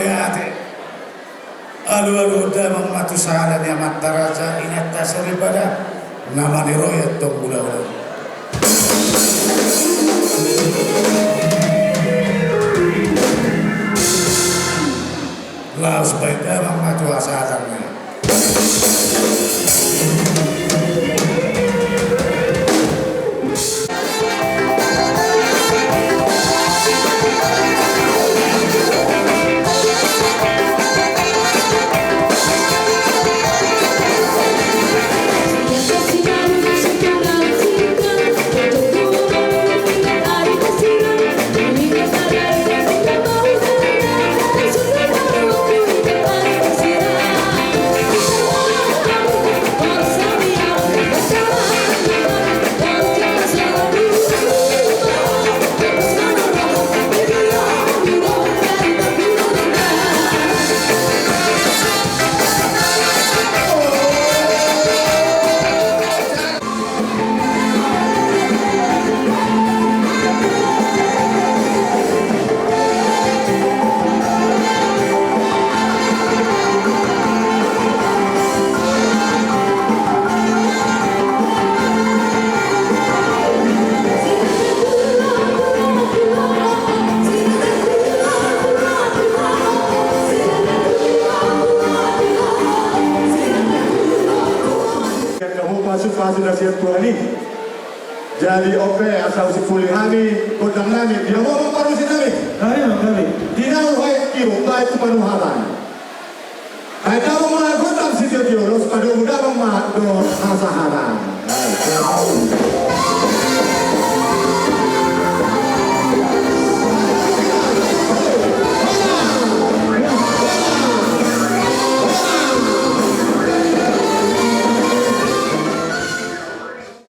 ate. Alu-alu damang matusalan ya mataraja ingat tasar ibadah. Nama ni royat tong bulan-bulan. Laos baik damang matusalan. Sudah siap Tuhan ini jadi ope asal si pulihani kodang nami dia mau parusin nami tidak oleh kiro baik penuharan ada mau kodang si dia diurus pada muda mau do hasaharan